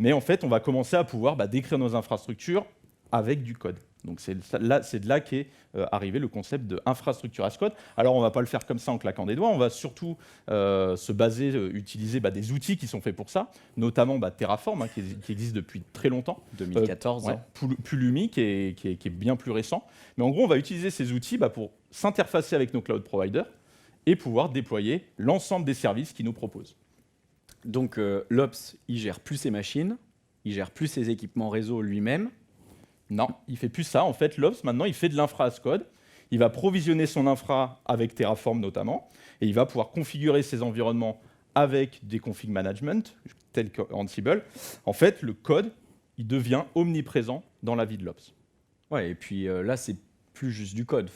Speaker 2: Mais en fait, on va commencer à pouvoir décrire nos infrastructures avec du code. Donc c'est de là qu'est arrivé le concept de infrastructure as code. Alors on ne va pas le faire comme ça en claquant des doigts, on va surtout se baser, utiliser des outils qui sont faits pour ça, notamment Terraform, qui existe depuis très longtemps.
Speaker 1: 2014.
Speaker 2: Pulumi, qui est bien plus récent. Mais en gros, on va utiliser ces outils pour s'interfacer avec nos cloud providers et pouvoir déployer l'ensemble des services qu'ils nous proposent.
Speaker 1: Donc l'Ops, il gère plus ses machines, il gère plus ses équipements réseau lui-même.
Speaker 2: Non, il fait plus ça. En fait, l'Ops, maintenant, il fait de l'infra as code. Il va provisionner son infra avec Terraform notamment, et il va pouvoir configurer ses environnements avec des config management, tels que Ansible. En fait, le code, il devient omniprésent dans la vie de l'Ops.
Speaker 1: Ouais, et puis là, c'est plus juste du code.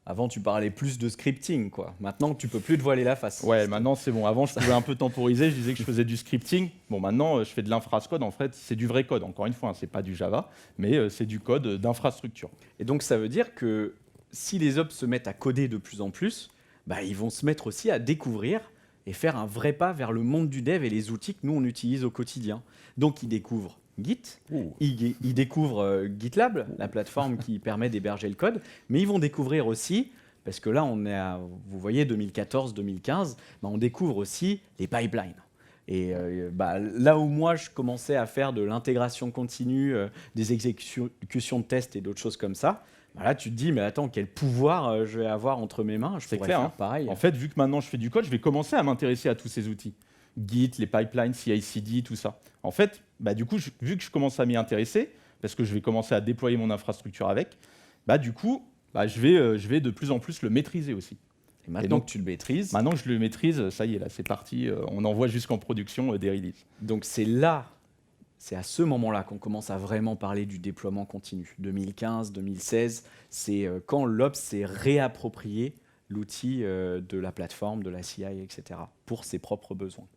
Speaker 1: Avant, tu parlais plus de scripting, quoi. Maintenant, tu peux plus te voiler la face.
Speaker 2: Ouais, maintenant, c'est bon. Avant, je pouvais un peu temporiser. Je disais que je faisais du scripting. Bon, maintenant, je fais de l'infra as code. En fait, c'est du vrai code. Encore une fois, c'est pas du Java, mais c'est du code d'infrastructure.
Speaker 1: Et donc, ça veut dire que si les ops se mettent à coder de plus en plus, ils vont se mettre aussi à découvrir et faire un vrai pas vers le monde du dev et les outils que nous, on utilise au quotidien. Donc, ils découvrent Git, ils découvrent GitLab, la plateforme qui permet d'héberger le code, mais ils vont découvrir aussi, parce que là, on est à, vous voyez, 2014-2015, on découvre aussi les pipelines. Et là où moi, je commençais à faire de l'intégration continue, des exécutions de tests et d'autres choses comme ça, là, tu te dis, mais attends, quel pouvoir je vais avoir entre mes mains, je pourrais faire pareil.
Speaker 2: En fait, vu que maintenant, je fais du code, je vais commencer à m'intéresser à tous ces outils. Git, les pipelines, CI/CD, tout ça. En fait, du coup, vu que je commence à m'y intéresser, parce que je vais commencer à déployer mon infrastructure avec, du coup, je vais de plus en plus le maîtriser aussi.
Speaker 1: Et maintenant que tu le maîtrises...
Speaker 2: Maintenant que je le maîtrise, ça y est, là, c'est parti. On envoie jusqu'en production des releases.
Speaker 1: Donc c'est à ce moment-là qu'on commence à vraiment parler du déploiement continu. 2015, 2016, c'est quand l'Ops s'est réapproprié l'outil de la plateforme, de la CI, etc., pour ses propres besoins.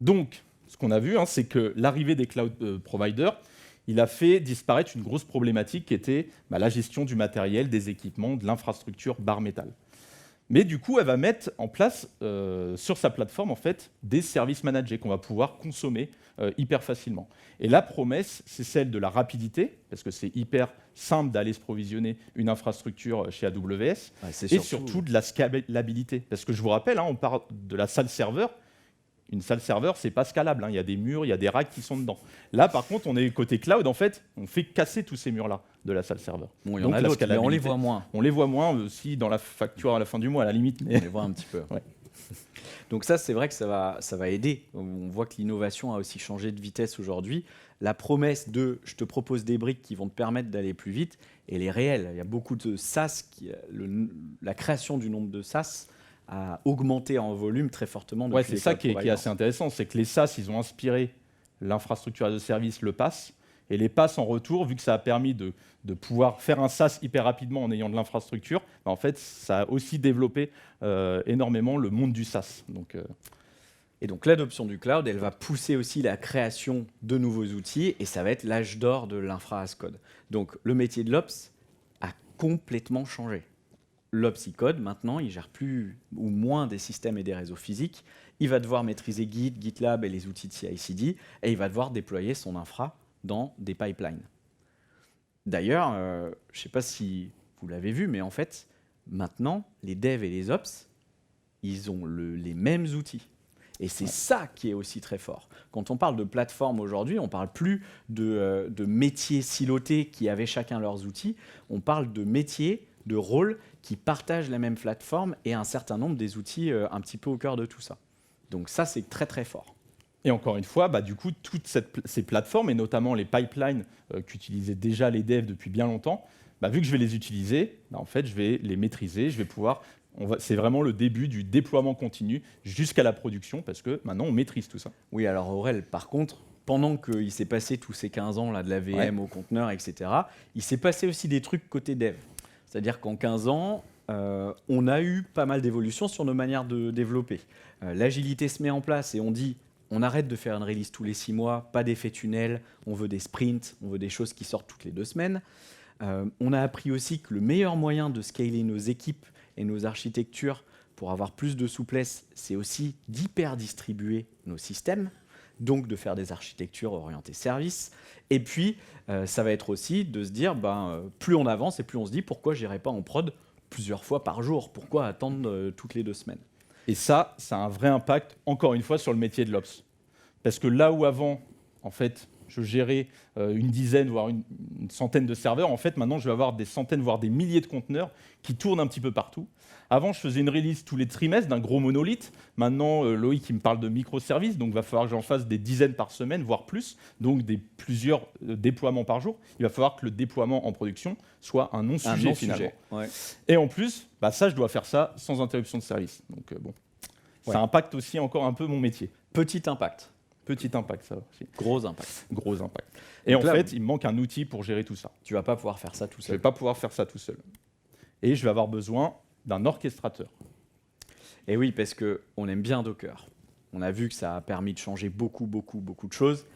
Speaker 2: Donc, ce qu'on a vu, c'est que l'arrivée des cloud providers, il a fait disparaître une grosse problématique qui était la gestion du matériel, des équipements, de l'infrastructure bare métal. Mais du coup, elle va mettre en place sur sa plateforme en fait, des services managés qu'on va pouvoir consommer hyper facilement. Et la promesse, c'est celle de la rapidité, parce que c'est hyper simple d'aller se provisionner une infrastructure chez AWS, et surtout de la scalabilité. Parce que je vous rappelle, on parle de la salle serveur. Une salle serveur, c'est pas scalable. Il y a des murs, il y a des racks qui sont dedans. Là, par contre, on est côté cloud, en fait, on fait casser tous ces murs-là de la salle serveur.
Speaker 1: Bon, il y en a d'autres, mais on les voit moins.
Speaker 2: On les voit moins aussi dans la facture à la fin du mois, à la limite. Mais...
Speaker 1: on les voit un petit peu. Ouais. Donc ça, c'est vrai que ça va aider. On voit que l'innovation a aussi changé de vitesse aujourd'hui. La promesse de « je te propose des briques qui vont te permettre d'aller plus vite », elle est réelle. Il y a beaucoup de SaaS, la création du nombre de SaaS a augmenté en volume très fortement.
Speaker 2: Ouais, c'est ça qui est assez intéressant, c'est que les SaaS, ils ont inspiré l'infrastructure as a service, le PaaS, et les PaaS en retour, vu que ça a permis de pouvoir faire un SaaS hyper rapidement en ayant de l'infrastructure, en fait, ça a aussi développé énormément le monde du SaaS.
Speaker 1: Et donc l'adoption du cloud, elle va pousser aussi la création de nouveaux outils, et ça va être l'âge d'or de l'infra as code. Donc le métier de l'Ops a complètement changé. L'Opsicode, maintenant, il gère plus ou moins des systèmes et des réseaux physiques. Il va devoir maîtriser Git, GitLab et les outils de CI/CD, et il va devoir déployer son infra dans des pipelines. D'ailleurs, je ne sais pas si vous l'avez vu, mais en fait, maintenant, les devs et les ops, ils ont les mêmes outils. Et c'est ça qui est aussi très fort. Quand on parle de plateforme aujourd'hui, on ne parle plus de métiers silotés qui avaient chacun leurs outils. On parle de métiers, de rôles qui partagent la même plateforme et un certain nombre des outils un petit peu au cœur de tout ça. Donc ça, c'est très très fort.
Speaker 2: Et encore une fois, du coup, toutes ces plateformes, et notamment les pipelines qu'utilisaient déjà les devs depuis bien longtemps, vu que je vais les utiliser, en fait, je vais les maîtriser, je vais pouvoir... C'est vraiment le début du déploiement continu jusqu'à la production, parce que maintenant, on maîtrise tout ça.
Speaker 1: Oui, alors Aurel, par contre, pendant qu'il s'est passé tous ces 15 ans là, de la VM au conteneur, etc., il s'est passé aussi des trucs côté dev. C'est-à-dire qu'en 15 ans, on a eu pas mal d'évolutions sur nos manières de développer. L'agilité se met en place et on dit on arrête de faire une release tous les 6 mois, pas d'effet tunnel, on veut des sprints, on veut des choses qui sortent toutes les 2 semaines. On a appris aussi que le meilleur moyen de scaler nos équipes et nos architectures pour avoir plus de souplesse, c'est aussi d'hyper distribuer nos systèmes, donc de faire des architectures orientées services. Et puis, ça va être aussi de se dire, plus on avance et plus on se dit pourquoi je n'irai pas en prod plusieurs fois par jour, pourquoi attendre toutes les 2 semaines.
Speaker 2: Et ça a un vrai impact, encore une fois, sur le métier de l'Ops. Parce que là où avant, en fait, je gérais une dizaine, voire une centaine de serveurs, en fait, maintenant, je vais avoir des centaines, voire des milliers de conteneurs qui tournent un petit peu partout. Avant, je faisais une release tous les trimestres d'un gros monolithe. Maintenant, Loïc, il me parle de microservices, donc il va falloir que j'en fasse des dizaines par semaine, voire plus, donc plusieurs déploiements par jour. Il va falloir que le déploiement en production soit un non-sujet finalement.
Speaker 1: Ouais.
Speaker 2: Et en plus, ça, je dois faire ça sans interruption de service. Donc ça impacte aussi encore un peu mon métier.
Speaker 1: Petit impact.
Speaker 2: Petit impact, ça aussi.
Speaker 1: Gros impact.
Speaker 2: Gros impact. Et donc en fait, il me manque un outil pour gérer tout ça.
Speaker 1: Tu ne vas pas pouvoir faire ça tout seul.
Speaker 2: Je ne vais pas pouvoir faire ça tout seul. Et je vais avoir besoin d'un orchestrateur.
Speaker 1: Et oui, parce qu'on aime bien Docker. On a vu que ça a permis de changer beaucoup de choses.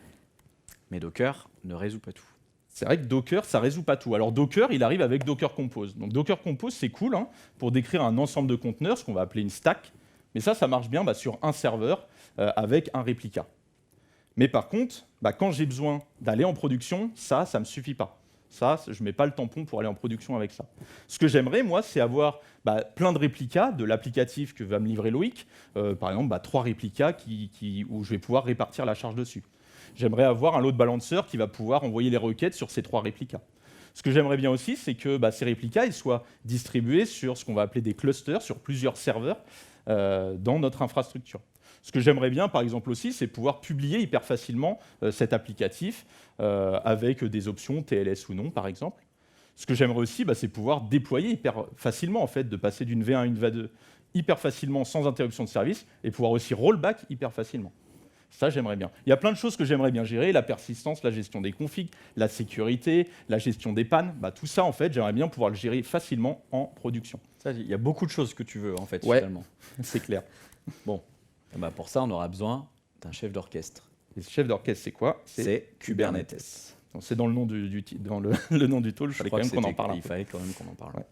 Speaker 1: Mais Docker ne résout pas tout.
Speaker 2: C'est vrai que Docker, ça ne résout pas tout. Alors Docker, il arrive avec Docker Compose. Donc Docker Compose, c'est cool pour décrire un ensemble de conteneurs, ce qu'on va appeler une stack. Mais ça marche bien sur un serveur avec un réplica. Mais par contre, quand j'ai besoin d'aller en production, ça ne me suffit pas. Ça, je ne mets pas le tampon pour aller en production avec ça. Ce que j'aimerais, moi, c'est avoir plein de réplicas de l'applicatif que va me livrer Loïc. Par exemple, 3 réplicas où je vais pouvoir répartir la charge dessus. J'aimerais avoir un load balancer qui va pouvoir envoyer les requêtes sur ces 3 réplicas. Ce que j'aimerais bien aussi, c'est que ces réplicas ils soient distribués sur ce qu'on va appeler des clusters, sur plusieurs serveurs dans notre infrastructure. Ce que j'aimerais bien, par exemple aussi, c'est pouvoir publier hyper facilement cet applicatif avec des options TLS ou non, par exemple. Ce que j'aimerais aussi, c'est pouvoir déployer hyper facilement, en fait, de passer d'une V1 à une V2 hyper facilement, sans interruption de service, et pouvoir aussi rollback hyper facilement. Ça, j'aimerais bien. Il y a plein de choses que j'aimerais bien gérer, la persistance, la gestion des configs, la sécurité, la gestion des pannes. Tout ça, en fait, j'aimerais bien pouvoir le gérer facilement en production.
Speaker 1: Ça, il y a beaucoup de choses que tu veux, en fait, finalement.
Speaker 2: C'est clair.
Speaker 1: Bon. Pour ça, on aura besoin d'un chef d'orchestre.
Speaker 2: Et ce chef d'orchestre, c'est quoi?
Speaker 1: C'est Kubernetes.
Speaker 2: C'est dans le nom le nom du talk, il fallait quand même qu'on en parle.
Speaker 1: Il fallait quand même qu'on en parle. Ouais.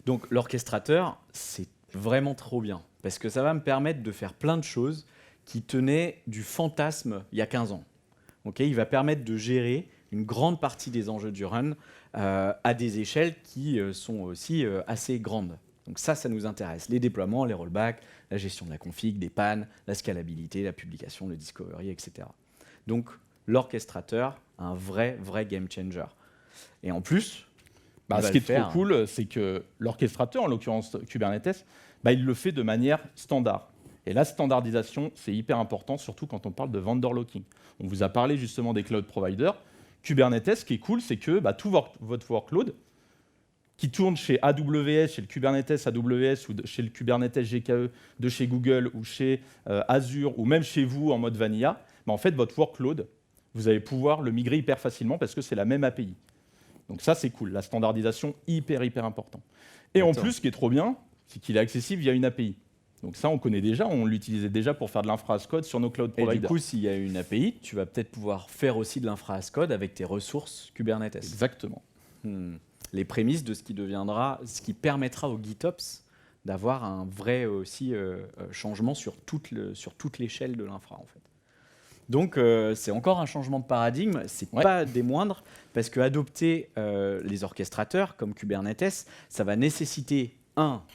Speaker 1: Donc l'orchestrateur, c'est vraiment trop bien, parce que ça va me permettre de faire plein de choses qui tenaient du fantasme il y a 15 ans. Il va permettre de gérer une grande partie des enjeux du run à des échelles qui sont aussi assez grandes. Donc ça nous intéresse. Les déploiements, les rollbacks, la gestion de la config, des pannes, la scalabilité, la publication, le discovery, etc. Donc l'orchestrateur, un vrai game changer. Et en plus,
Speaker 2: ce qui est trop cool, c'est que l'orchestrateur, en l'occurrence Kubernetes, il le fait de manière standard. Et la standardisation, c'est hyper important, surtout quand on parle de vendor locking. On vous a parlé justement des cloud providers. Kubernetes, ce qui est cool, c'est que tout votre workload, qui tourne chez AWS, chez le Kubernetes AWS ou chez le Kubernetes GKE de chez Google ou chez Azure ou même chez vous en mode vanilla, en fait, votre workload, vous allez pouvoir le migrer hyper facilement parce que c'est la même API. Donc ça, c'est cool. La standardisation, hyper important. Et en plus, ce qui est trop bien, c'est qu'il est accessible via une API. Donc ça, on connaît déjà, on l'utilisait déjà pour faire de l'infra as code sur nos cloud providers.
Speaker 1: Et du coup, s'il y a une API, tu vas peut-être pouvoir faire aussi de l'infra as code avec tes ressources Kubernetes.
Speaker 2: Exactement.
Speaker 1: les prémices de ce qui permettra au GitOps d'avoir un vrai aussi changement sur toute l'échelle de l'infra en fait. Donc c'est encore un changement de paradigme, c'est pas des moindres, parce que adopter les orchestrateurs comme Kubernetes, ça va nécessiter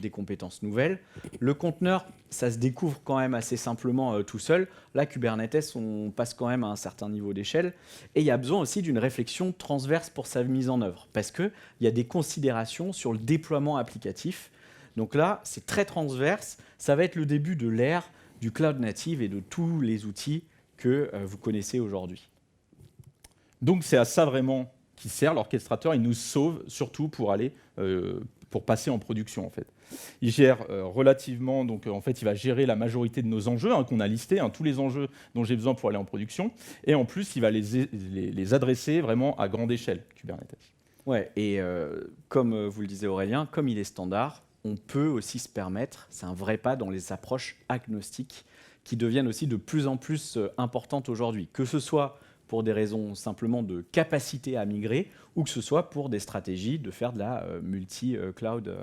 Speaker 1: des compétences nouvelles. Le conteneur, ça se découvre quand même assez simplement tout seul. Là, Kubernetes, on passe quand même à un certain niveau d'échelle. Et il y a besoin aussi d'une réflexion transverse pour sa mise en œuvre, parce qu'il y a des considérations sur le déploiement applicatif. Donc là, c'est très transverse. Ça va être le début de l'ère du cloud native et de tous les outils que vous connaissez aujourd'hui.
Speaker 2: Donc c'est à ça vraiment qu'il sert l'orchestrateur. Il nous sauve surtout pour passer en production en fait. Il gère relativement, donc en fait il va gérer la majorité de nos enjeux qu'on a listés, tous les enjeux dont j'ai besoin pour aller en production, et en plus il va les adresser vraiment à grande échelle, Kubernetes.
Speaker 1: Ouais, et comme vous le disiez Aurélien, comme il est standard, on peut aussi se permettre, c'est un vrai pas dans les approches agnostiques qui deviennent aussi de plus en plus importantes aujourd'hui, que ce soit pour des raisons simplement de capacité à migrer, ou que ce soit pour des stratégies de faire de la multi-cloud,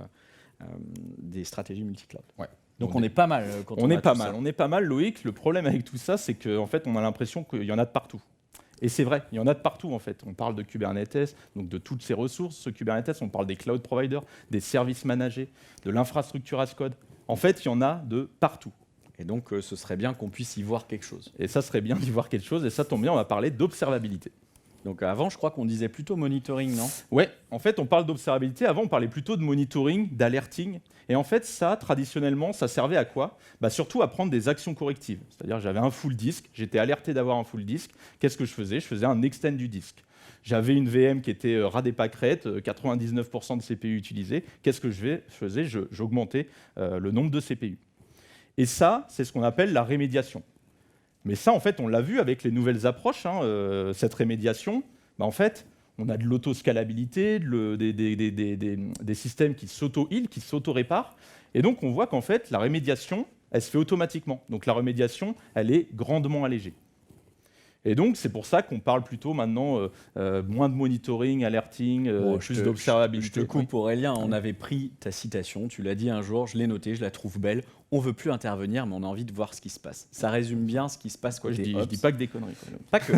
Speaker 1: des stratégies multi-cloud.
Speaker 2: Ouais.
Speaker 1: Donc on est pas mal.
Speaker 2: On est pas mal, Loïc. Le problème avec tout ça, c'est qu'en fait, on a l'impression qu'il y en a de partout. Et c'est vrai, il y en a de partout en fait. On parle de Kubernetes, donc de toutes ces ressources. Ce Kubernetes, on parle des cloud providers, des services managés, de l'infrastructure as code. En fait, il y en a de partout.
Speaker 1: Et donc, ce serait bien qu'on puisse y voir quelque chose.
Speaker 2: Et ça serait bien d'y voir quelque chose. Et ça tombe bien, on va parler d'observabilité.
Speaker 1: Donc avant, je crois qu'on disait plutôt monitoring, non?
Speaker 2: Ouais, en fait, on parle d'observabilité. Avant, on parlait plutôt de monitoring, d'alerting. Et en fait, ça, traditionnellement, ça servait à quoi? Surtout à prendre des actions correctives. C'est-à-dire, j'avais un full disk, j'étais alerté d'avoir un full disk. Qu'est-ce que je faisais? Je faisais un extend du disque. J'avais une VM qui était ras des pâquerettes, 99% de CPU utilisés. Qu'est-ce que je faisais? J'augmentais le nombre de CPU. Et ça, c'est ce qu'on appelle la rémédiation. Mais ça, en fait, on l'a vu avec les nouvelles approches, cette rémédiation. En fait, on a de l'autoscalabilité, des systèmes qui s'auto-heal, qui s'auto-réparent. Et donc, on voit qu'en fait, la rémédiation, elle se fait automatiquement. Donc, la rémédiation, elle est grandement allégée. Et donc, c'est pour ça qu'on parle plutôt maintenant moins de monitoring, alerting, plus d'observabilité.
Speaker 1: Je te coupe, Aurélien. On avait pris ta citation, tu l'as dit un jour, je l'ai notée, je la trouve belle. On ne veut plus intervenir, mais on a envie de voir ce qui se passe. Ça résume bien ce qui se passe côté
Speaker 2: Ops. Je dis pas que des conneries.
Speaker 1: Pas que.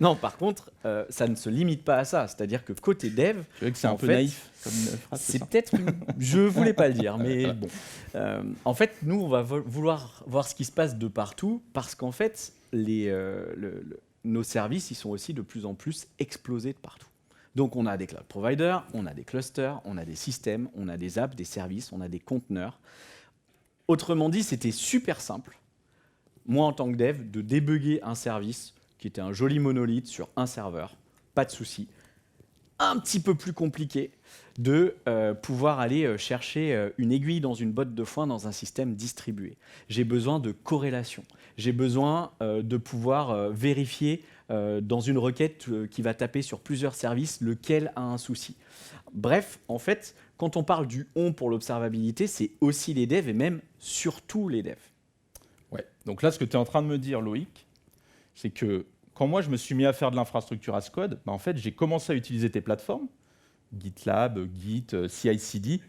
Speaker 1: Non, par contre, ça ne se limite pas à ça. C'est-à-dire que côté dev,
Speaker 2: tu vois que c'est un peu naïf comme phrase.
Speaker 1: C'est peut-être. Je voulais pas le dire, mais bon. En fait, nous, on va vouloir voir ce qui se passe de partout, parce qu'en fait, nos services, ils sont aussi de plus en plus explosés de partout. Donc, on a des cloud providers, on a des clusters, on a des systèmes, on a des apps, des services, on a des conteneurs. Autrement dit, c'était super simple, moi en tant que dev, de débugger un service qui était un joli monolithe sur un serveur, pas de souci. Un petit peu plus compliqué de pouvoir aller chercher une aiguille dans une botte de foin dans un système distribué. J'ai besoin de corrélation. J'ai besoin de pouvoir vérifier dans une requête qui va taper sur plusieurs services lequel a un souci. Bref, en fait, quand on parle du « on » pour l'observabilité, c'est aussi les devs et même surtout les devs.
Speaker 2: Ouais. Donc là, ce que tu es en train de me dire, Loïc, c'est que quand moi, je me suis mis à faire de l'infrastructure as code, en fait, j'ai commencé à utiliser tes plateformes, GitLab, Git, CI/CD.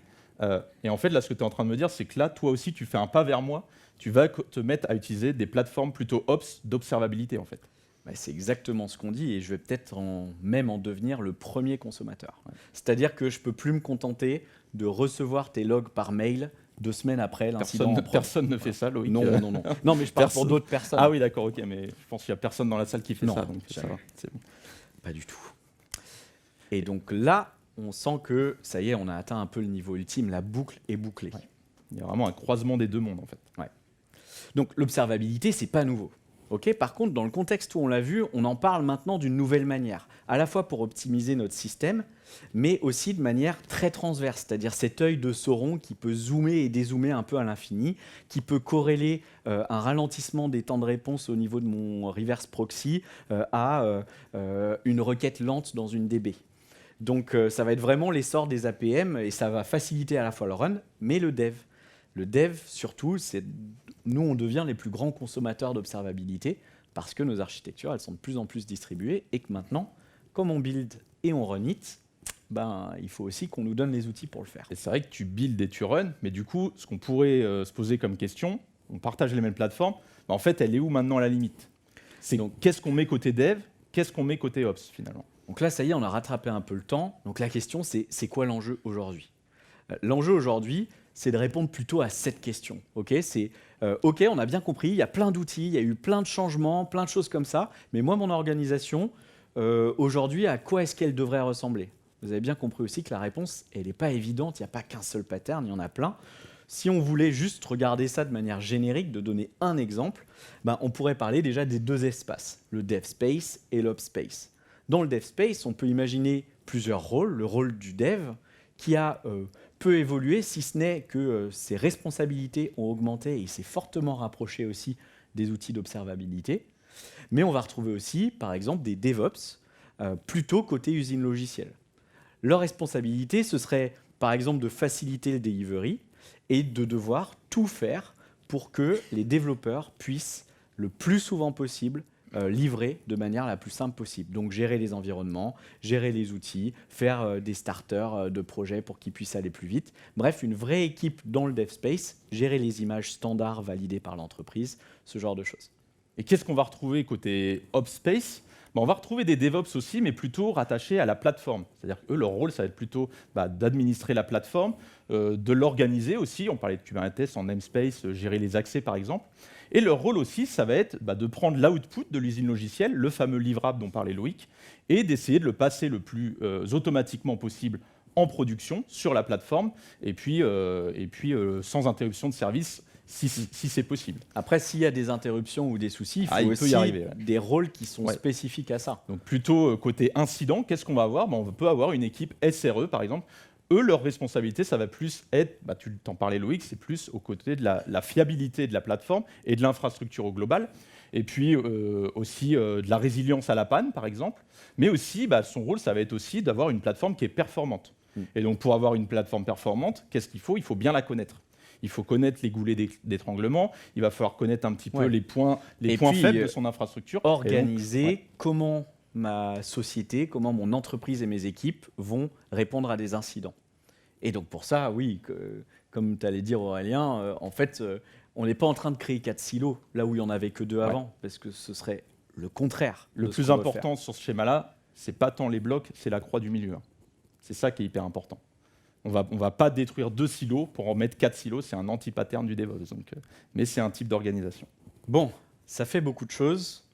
Speaker 2: Et en fait, là, ce que tu es en train de me dire, c'est que là, toi aussi, tu fais un pas vers moi. Tu vas te mettre à utiliser des plateformes plutôt ops d'observabilité, en fait.
Speaker 1: C'est exactement ce qu'on dit, et je vais peut-être même en devenir le premier consommateur. Ouais. C'est-à-dire que je ne peux plus me contenter de recevoir tes logs par mail 2 semaines après l'incident.
Speaker 2: Personne ne fait ça, Loïc.
Speaker 1: Non. Non, mais je parle pour d'autres personnes.
Speaker 2: Ah oui, d'accord, ok, mais je pense qu'il n'y a personne dans la salle qui fait ça. Donc ça va, c'est bon.
Speaker 1: Pas du tout. Et donc là, on sent que, ça y est, on a atteint un peu le niveau ultime, la boucle est bouclée. Ouais.
Speaker 2: Il y a vraiment un croisement des deux mondes, en fait.
Speaker 1: Ouais. Donc l'observabilité, c'est pas nouveau. Okay, par contre, dans le contexte où on l'a vu, on en parle maintenant d'une nouvelle manière, à la fois pour optimiser notre système, mais aussi de manière très transverse, c'est-à-dire cet œil de Sauron qui peut zoomer et dézoomer un peu à l'infini, qui peut corréler un ralentissement des temps de réponse au niveau de mon reverse proxy à une requête lente dans une DB. Donc ça va être vraiment l'essor des APM et ça va faciliter à la fois le run, mais le dev. Le dev, surtout, nous, on devient les plus grands consommateurs d'observabilité parce que nos architectures, elles sont de plus en plus distribuées et que maintenant, comme on build et on run it, il faut aussi qu'on nous donne les outils pour le faire.
Speaker 2: Et c'est vrai que tu build et tu run, mais du coup, ce qu'on pourrait se poser comme question, on partage les mêmes plateformes, en fait, elle est où maintenant la limite? C'est donc qu'est-ce qu'on met côté dev, qu'est-ce qu'on met côté ops finalement?
Speaker 1: Donc là, ça y est, on a rattrapé un peu le temps. Donc la question, c'est quoi l'enjeu aujourd'hui? L'enjeu aujourd'hui, c'est de répondre plutôt à cette question. OK, OK, on a bien compris, il y a plein d'outils, il y a eu plein de changements, plein de choses comme ça. Mais moi, mon organisation, aujourd'hui, à quoi est-ce qu'elle devrait ressembler? Vous avez bien compris aussi que la réponse, elle n'est pas évidente, il n'y a pas qu'un seul pattern, il y en a plein. Si on voulait juste regarder ça de manière générique, de donner un exemple, on pourrait parler déjà des deux espaces, le dev space et l'ops space. Dans le dev space, on peut imaginer plusieurs rôles. Le rôle du dev, qui a peu évolué, si ce n'est que ses responsabilités ont augmenté et il s'est fortement rapproché aussi des outils d'observabilité. Mais on va retrouver aussi, par exemple, des DevOps, plutôt côté usine logicielle. Leur responsabilité, ce serait, par exemple, de faciliter le delivery et de devoir tout faire pour que les développeurs puissent, le plus souvent possible, livrer de manière la plus simple possible. Donc gérer les environnements, gérer les outils, faire des starters de projets pour qu'ils puissent aller plus vite. Bref, une vraie équipe dans le dev space, gérer les images standards validées par l'entreprise, ce genre de choses.
Speaker 2: Et qu'est-ce qu'on va retrouver côté ops space? On va retrouver des DevOps aussi, mais plutôt rattachés à la plateforme. C'est-à-dire qu'eux, leur rôle, ça va être plutôt d'administrer la plateforme, de l'organiser aussi. On parlait de Kubernetes en namespace, gérer les accès par exemple. Et leur rôle aussi, ça va être de prendre l'output de l'usine logicielle, le fameux livrable dont parlait Loïc, et d'essayer de le passer le plus automatiquement possible en production sur la plateforme, et puis sans interruption de service, si c'est possible.
Speaker 1: Après, s'il y a des interruptions ou des soucis, il faut aussi
Speaker 2: y arriver,
Speaker 1: des rôles qui sont spécifiques à ça.
Speaker 2: Donc plutôt côté incident, qu'est-ce qu'on va avoir? On peut avoir une équipe SRE, par exemple. Eux, leur responsabilité, ça va plus être, tu t'en parlais Loïc, c'est plus aux côtés de la fiabilité de la plateforme et de l'infrastructure au global. Et puis aussi de la résilience à la panne, par exemple. Mais aussi, son rôle, ça va être aussi d'avoir une plateforme qui est performante. Et donc pour avoir une plateforme performante, qu'est-ce qu'il faut? Il faut bien la connaître. Il faut connaître les goulets d'étranglement, il va falloir connaître un petit peu les points faibles de son infrastructure.
Speaker 1: Organiser comment ma société, comment mon entreprise et mes équipes vont répondre à des incidents. Et donc pour ça, oui, comme tu allais dire Aurélien, en fait, on n'est pas en train de créer 4 silos, là où il n'y en avait que 2 avant, parce que ce serait le contraire.
Speaker 2: Le plus important sur ce schéma-là, c'est pas tant les blocs, c'est la croix du milieu. C'est ça qui est hyper important. On va pas détruire 2 silos pour en mettre 4 silos, c'est un anti-pattern du DevOps. Mais c'est un type d'organisation.
Speaker 1: Bon, ça fait beaucoup de choses.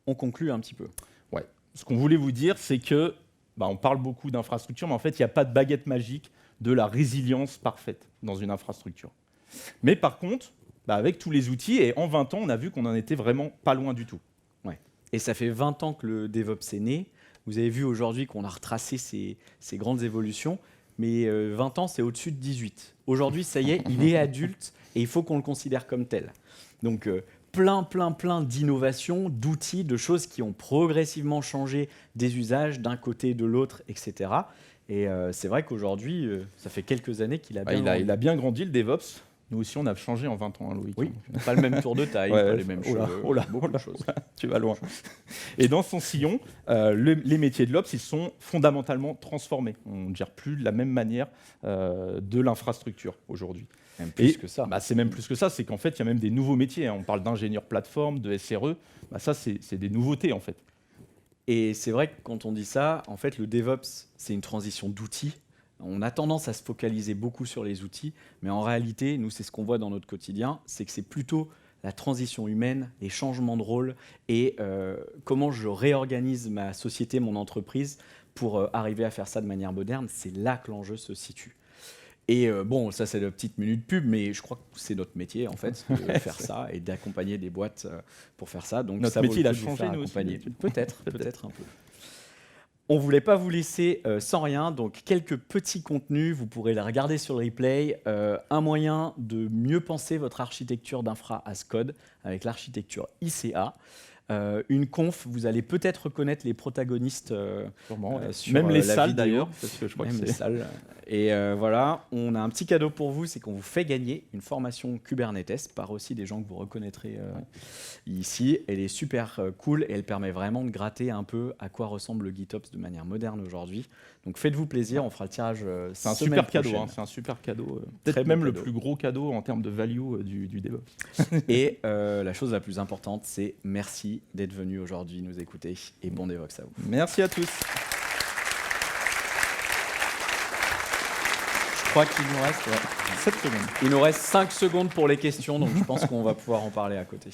Speaker 1: On conclut un petit peu.
Speaker 2: Ouais. Ce qu'on voulait vous dire, c'est que on parle beaucoup d'infrastructure, mais en fait, il n'y a pas de baguette magique de la résilience parfaite dans une infrastructure. Mais par contre, avec tous les outils, et en 20 ans, on a vu qu'on n'en était vraiment pas loin du tout.
Speaker 1: Ouais. Et ça fait 20 ans que le DevOps est né. Vous avez vu aujourd'hui qu'on a retracé ces grandes évolutions. Mais 20 ans, c'est au-dessus de 18. Aujourd'hui, ça y est, il est adulte et il faut qu'on le considère comme tel. Donc, plein d'innovations, d'outils, de choses qui ont progressivement changé des usages d'un côté, de l'autre, etc. Et c'est vrai qu'aujourd'hui, ça fait quelques années qu'il a bien grandi.
Speaker 2: Il a bien grandi, le DevOps. Nous aussi, on a changé en 20 ans, Loïc.
Speaker 1: Oui, pas le même tour de taille, pas les mêmes choses, beaucoup de choses.
Speaker 2: Tu vas loin. Et dans son sillon, les métiers de l'Ops, ils sont fondamentalement transformés. On ne gère plus de la même manière de l'infrastructure aujourd'hui.
Speaker 1: Même plus que ça.
Speaker 2: C'est même plus que ça, c'est qu'en fait, il y a même des nouveaux métiers. On parle d'ingénieur plateforme, de SRE. Ça, c'est des nouveautés, en fait.
Speaker 1: Et c'est vrai que quand on dit ça, en fait, le DevOps, c'est une transition d'outils. On a tendance à se focaliser beaucoup sur les outils, mais en réalité, nous, c'est ce qu'on voit dans notre quotidien, c'est que c'est plutôt la transition humaine, les changements de rôle et comment je réorganise ma société, mon entreprise pour arriver à faire ça de manière moderne. C'est là que l'enjeu se situe. Et bon, ça c'est la petite minute pub, mais je crois que c'est notre métier en fait, de faire ça et d'accompagner des boîtes pour faire ça. Donc
Speaker 2: notre
Speaker 1: ça
Speaker 2: métier, il a
Speaker 1: changé,
Speaker 2: nous aussi.
Speaker 1: Peut-être un peu. On ne voulait pas vous laisser sans rien, donc quelques petits contenus, vous pourrez les regarder sur le replay. Un moyen de mieux penser votre architecture d'infra as code avec l'architecture ICA. Une conf, vous allez peut-être reconnaître les protagonistes
Speaker 2: Sûrement, ouais.
Speaker 1: sur
Speaker 2: Même les
Speaker 1: la
Speaker 2: salles
Speaker 1: vidéo.
Speaker 2: d'ailleurs, parce que je crois
Speaker 1: Même
Speaker 2: que
Speaker 1: les
Speaker 2: c'est...
Speaker 1: salles. Et voilà, on a un petit cadeau pour vous, c'est qu'on vous fait gagner une formation Kubernetes par aussi des gens que vous reconnaîtrez ici. Elle est super cool et elle permet vraiment de gratter un peu à quoi ressemble le GitOps de manière moderne aujourd'hui. Donc faites-vous plaisir, on fera le tirage
Speaker 2: C'est un
Speaker 1: semaine
Speaker 2: super cadeau,
Speaker 1: prochaine.
Speaker 2: c'est un super cadeau.
Speaker 1: Très
Speaker 2: Peut-être
Speaker 1: beau
Speaker 2: même le
Speaker 1: cadeau.
Speaker 2: plus gros cadeau en termes de value du DevOps.
Speaker 1: Et la chose la plus importante, c'est merci d'être venu aujourd'hui nous écouter et bon Devox à vous.
Speaker 2: Merci à tous.
Speaker 1: Je crois qu'il nous reste
Speaker 2: 7 secondes.
Speaker 1: Il nous reste 5 secondes pour les questions, donc je pense qu'on va pouvoir en parler à côté.